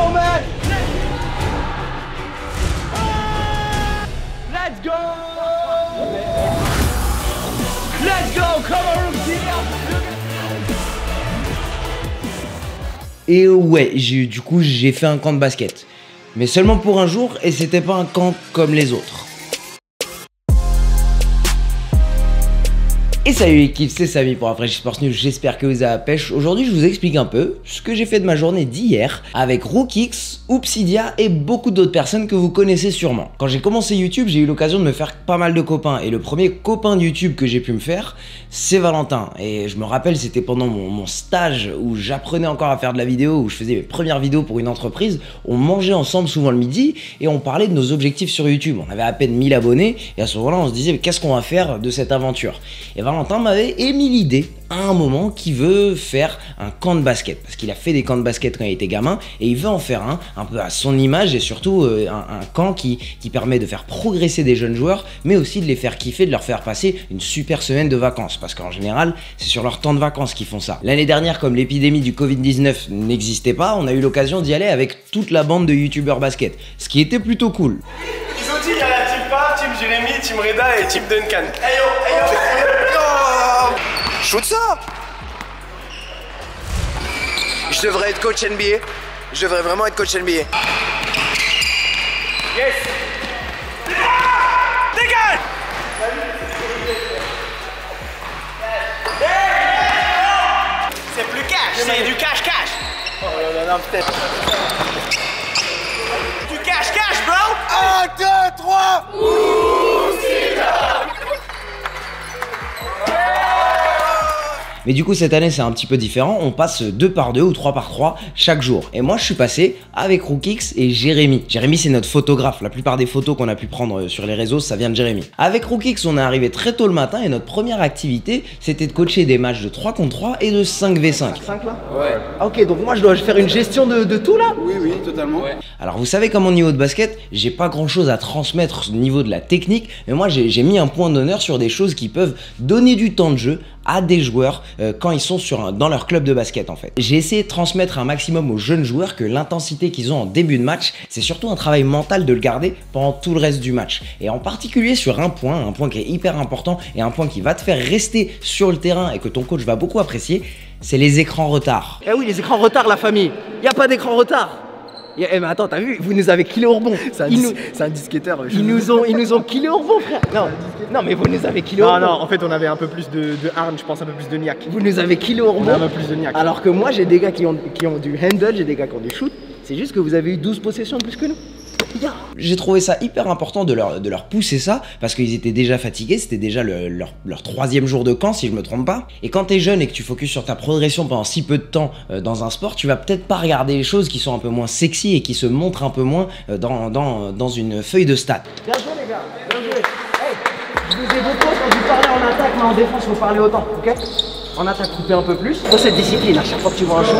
go, man! Let's go! Let's go! Come on, Rookie! Et ouais, du coup j'ai fait un camp de basket. Mais seulement pour un jour, et c'était pas un camp comme les autres. Et salut l'équipe, c'est Samy pour Rafraîchis Sports News, j'espère que vous avez la pêche. Aujourd'hui je vous explique un peu ce que j'ai fait de ma journée d'hier avec Rookix, Obsidia et beaucoup d'autres personnes que vous connaissez sûrement. Quand j'ai commencé YouTube, j'ai eu l'occasion de me faire pas mal de copains. Et le premier copain de YouTube que j'ai pu me faire, c'est Valentin. Et je me rappelle, c'était pendant mon stage où j'apprenais encore à faire de la vidéo, où je faisais mes premières vidéos pour une entreprise. On mangeait ensemble souvent le midi et on parlait de nos objectifs sur YouTube. On avait à peine 1000 abonnés et à ce moment-là on se disait qu'est-ce qu'on va faire de cette aventure. Et Valentin m'avait émis l'idée à un moment qu'il veut faire un camp de basket parce qu'il a fait des camps de basket quand il était gamin et il veut en faire un peu à son image et surtout un camp qui permet de faire progresser des jeunes joueurs mais aussi de les faire kiffer, de leur faire passer une super semaine de vacances parce qu'en général c'est sur leur temps de vacances qu'ils font ça. L'année dernière, comme l'épidémie du Covid-19 n'existait pas, on a eu l'occasion d'y aller avec toute la bande de youtubeurs basket, ce qui était plutôt cool. Ils ont dit il y a la team Par, team Jérémy, team Reda et team Duncan. Hey yo, hey yo, hey yo. Shoot ça. Je devrais être coach NBA. Je devrais vraiment être coach NBA. Yes. Dégage. C'est plus cash, c'est du cash-cash. Oh là là, peut-être. Du cash-cash, bro. 1, 2, 3. Mais du coup cette année c'est un petit peu différent, on passe 2 par 2 ou 3 par 3 chaque jour. Et moi je suis passé avec Rookix et Jérémy. Jérémy c'est notre photographe, la plupart des photos qu'on a pu prendre sur les réseaux ça vient de Jérémy. Avec Rookix on est arrivé très tôt le matin et notre première activité c'était de coacher des matchs de 3 contre 3 et de 5v5. 5 là? Ouais. Ah, ok, donc moi je dois faire une gestion de tout là? Oui, oui, totalement. Ouais. Alors vous savez qu'à mon niveau de basket, j'ai pas grand chose à transmettre au niveau de la technique, mais moi j'ai mis un point d'honneur sur des choses qui peuvent donner du temps de jeu à des joueurs quand ils sont dans leur club de basket en fait. J'ai essayé de transmettre un maximum aux jeunes joueurs que l'intensité qu'ils ont en début de match, c'est surtout un travail mental de le garder pendant tout le reste du match. Et en particulier sur un point qui est hyper important et un point qui va te faire rester sur le terrain et que ton coach va beaucoup apprécier, c'est les écrans retard. Eh oui, les écrans retard la famille. Y a pas d'écran retard. Eh mais attends, t'as vu, vous nous avez killé au rebond. C'est un disquetteur. Ils nous ont killé au rebond, frère. Non, mais vous nous avez killé au rebond. Non, en fait, on avait un peu plus de hargne, je pense, un peu plus de niaque. Vous nous avez killé au rebond. On a un peu plus de niaque. Alors que moi, j'ai des gars qui ont du handle, j'ai des gars qui ont du shoot. C'est juste que vous avez eu 12 possessions de plus que nous. Yeah. J'ai trouvé ça hyper important de leur pousser ça parce qu'ils étaient déjà fatigués, c'était déjà leur 3e jour de camp si je me trompe pas. Et quand t'es jeune et que tu focuses sur ta progression pendant si peu de temps dans un sport, tu vas peut-être pas regarder les choses qui sont un peu moins sexy et qui se montrent un peu moins dans une feuille de stats. Bien joué les gars, bien joué. Hey, je vous ai beaucoup entendu parler en attaque, mais en défense faut parler autant, ok? En attaque, couper un peu plus. Faut cette discipline, à chaque fois que tu vois un shoot,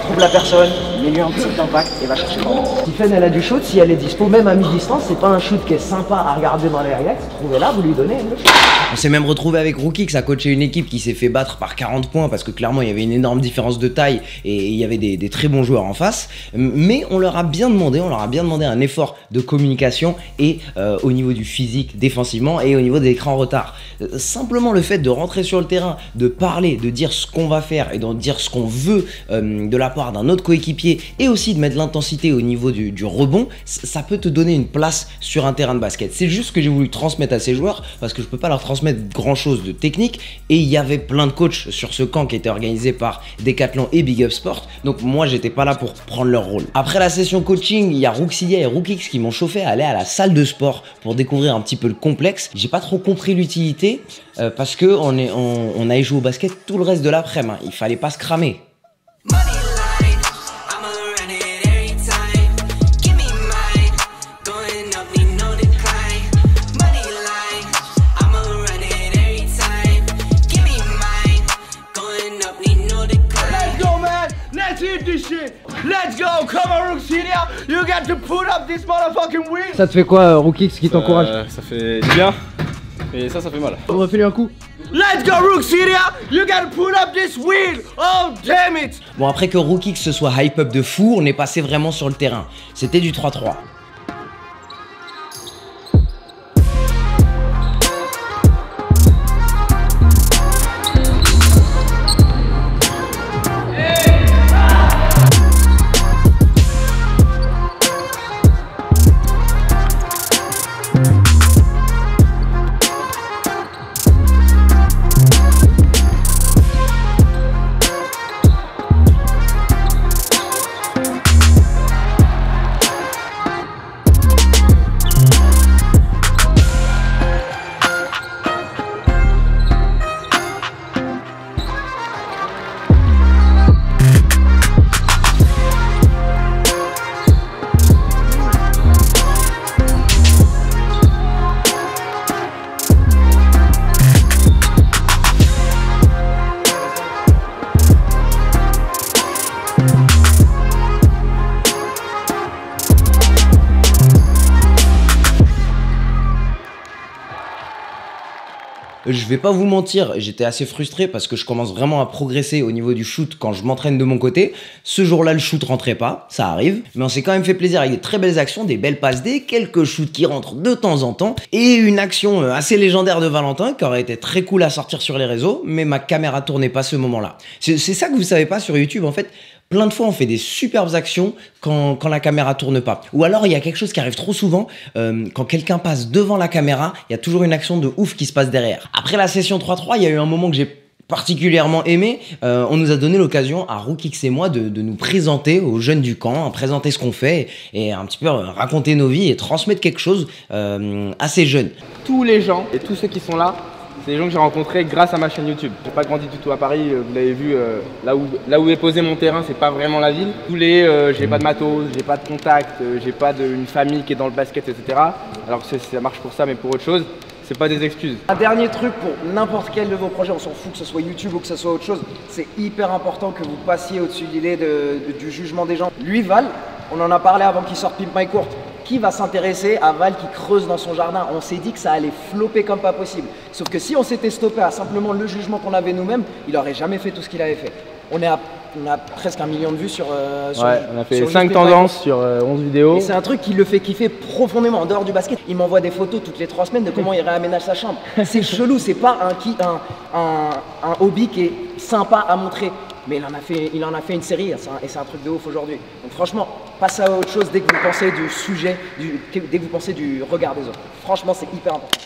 trouve la personne, mets-lui un petit impact et va chercher le ballon. Tiffen elle a du shoot, si elle est dispo, même à mi-distance, c'est pas un shoot qui est sympa à regarder dans les highlights. Trouvez-la, vous lui donnez le shoot. On s'est même retrouvé avec Rookix à coacher une équipe qui s'est fait battre par 40 points parce que clairement il y avait une énorme différence de taille et il y avait des très bons joueurs en face. Mais on leur a bien demandé un effort de communication et au niveau du physique défensivement et au niveau des écrans retard. Simplement le fait de rentrer sur le terrain, de parler, de dire ce qu'on va faire et de dire ce qu'on veut de la part d'un autre coéquipier et aussi de mettre l'intensité au niveau du rebond, ça peut te donner une place sur un terrain de basket. C'est juste ce que j'ai voulu transmettre à ces joueurs parce que je peux pas leur transmettre grand chose de technique et il y avait plein de coachs sur ce camp qui était organisé par Decathlon et Big Up Sport, donc moi j'étais pas là pour prendre leur rôle. Après la session coaching, il y a Rookxidia et Rookix qui m'ont chauffé à aller à la salle de sport pour découvrir un petit peu le complexe. J'ai pas trop compris l'utilité parce que on a joué au basket tout le reste de l'après-midi, il fallait pas se cramer. Let's go, come on Rookxidia, you got to put up this motherfucking win. Ça te fait quoi Rookix qui t'encourage? Ça fait bien et ça fait mal. On va filer un coup. Let's go Rooksydia. You gotta pull up this wheel. Oh damn it. Bon, après que Rookix se soit hype up de fou, on est passé vraiment sur le terrain. C'était du 3-3. Je vais pas vous mentir, j'étais assez frustré parce que je commence vraiment à progresser au niveau du shoot quand je m'entraîne de mon côté. Ce jour-là, le shoot rentrait pas, ça arrive. Mais on s'est quand même fait plaisir avec des très belles actions, des belles passes D, quelques shoots qui rentrent de temps en temps et une action assez légendaire de Valentin qui aurait été très cool à sortir sur les réseaux, mais ma caméra tournait pas ce moment-là. C'est ça que vous savez pas sur YouTube en fait. Plein de fois, on fait des superbes actions quand la caméra tourne pas. Ou alors, il y a quelque chose qui arrive trop souvent. Quand quelqu'un passe devant la caméra, il y a toujours une action de ouf qui se passe derrière. Après la session 3-3, il y a eu un moment que j'ai particulièrement aimé. On nous a donné l'occasion, à Rookix et moi, de nous présenter aux jeunes du camp, présenter ce qu'on fait et un petit peu raconter nos vies et transmettre quelque chose à ces jeunes. Tous les gens et tous ceux qui sont là, c'est des gens que j'ai rencontrés grâce à ma chaîne YouTube. J'ai pas grandi du tout à Paris, vous l'avez vu, là où est posé mon terrain, c'est pas vraiment la ville. J'ai pas de matos, j'ai pas de contact, j'ai pas une famille qui est dans le basket, etc. Alors que ça marche pour ça, mais pour autre chose, c'est pas des excuses. Un dernier truc pour n'importe quel de vos projets, on s'en fout que ce soit YouTube ou que ce soit autre chose, c'est hyper important que vous passiez au-dessus de l'idée du jugement des gens. Lui, Val, on en a parlé avant qu'il sorte Pimp My Court. Qui va s'intéresser à Val qui creuse dans son jardin? On s'est dit que ça allait flopper comme pas possible. Sauf que si on s'était stoppé à simplement le jugement qu'on avait nous-mêmes, il aurait jamais fait tout ce qu'il avait fait. On a presque 1 million de vues sur on a fait 5 tendances sur 11 vidéos. Et c'est un truc qui le fait kiffer profondément en dehors du basket. Il m'envoie des photos toutes les 3 semaines de comment il réaménage sa chambre. C'est chelou, c'est pas un hobby qui est sympa à montrer. Mais il en a fait une série et c'est un truc de ouf aujourd'hui. Donc franchement, passez à autre chose dès que vous pensez du sujet, dès que vous pensez du regard des autres. Franchement, c'est hyper important.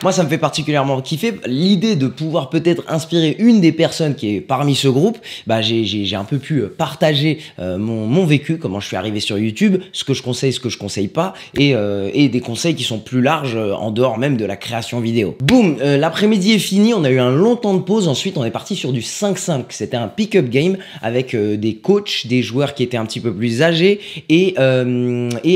Moi, ça me fait particulièrement kiffer l'idée de pouvoir peut-être inspirer une des personnes qui est parmi ce groupe. Bah, j'ai un peu pu partager mon vécu, comment je suis arrivé sur YouTube, ce que je conseille, ce que je conseille pas, et des conseils qui sont plus larges en dehors même de la création vidéo. Boum, l'après-midi est fini, on a eu un long temps de pause. Ensuite, on est parti sur du 5-5. C'était un pick-up game avec des coachs, des joueurs qui étaient un petit peu plus âgés et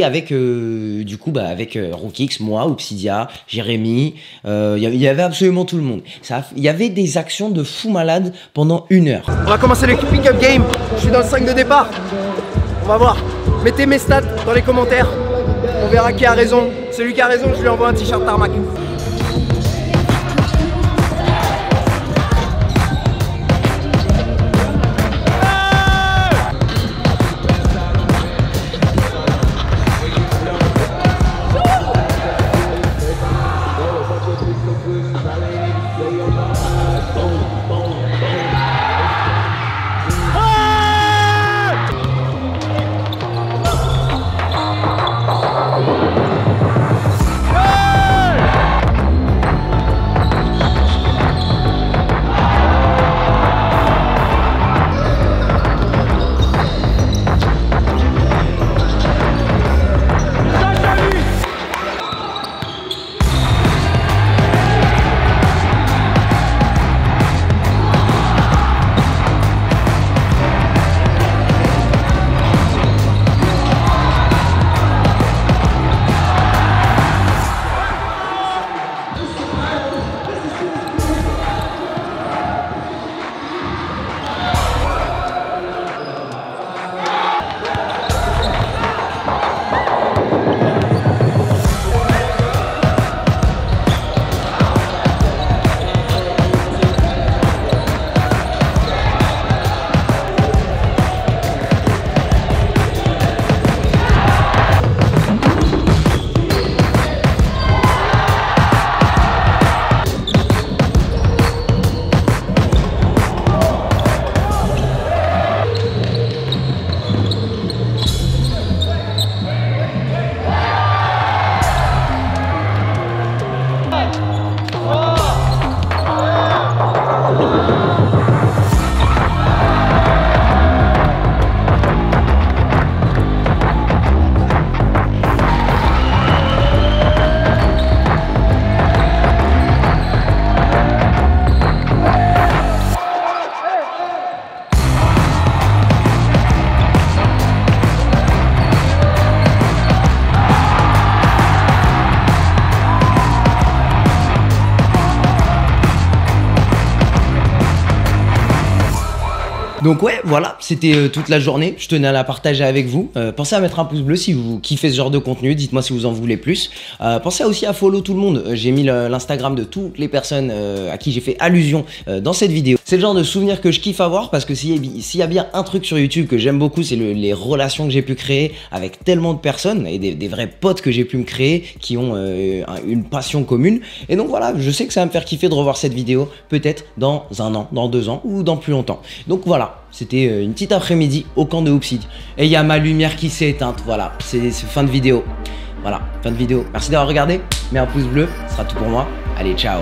avec du coup, bah, avec Rookix, moi, Obsidia, Jérémy. Il y avait absolument tout le monde. Il y avait des actions de fou malade pendant 1 heure. On va commencer le pick-up game. Je suis dans le 5 de départ. On va voir. Mettez mes stats dans les commentaires. On verra qui a raison. Celui qui a raison, je lui envoie un t-shirt Tarmac. Donc ouais, voilà, c'était toute la journée. Je tenais à la partager avec vous. Pensez à mettre un pouce bleu si vous kiffez ce genre de contenu. Dites-moi si vous en voulez plus. Pensez aussi à follow tout le monde. J'ai mis l'Instagram de toutes les personnes à qui j'ai fait allusion dans cette vidéo. C'est le genre de souvenir que je kiffe avoir parce que s'il y a bien un truc sur YouTube que j'aime beaucoup, c'est les relations que j'ai pu créer avec tellement de personnes et des vrais potes que j'ai pu me créer qui ont une passion commune. Et donc voilà, je sais que ça va me faire kiffer de revoir cette vidéo peut-être dans 1 an, dans 2 ans ou dans plus longtemps. Donc voilà, c'était une petite après-midi au camp de Hoopseed. Et il y a ma lumière qui s'est éteinte, voilà, c'est fin de vidéo. Voilà, fin de vidéo. Merci d'avoir regardé, mets un pouce bleu, ce sera tout pour moi. Allez, ciao.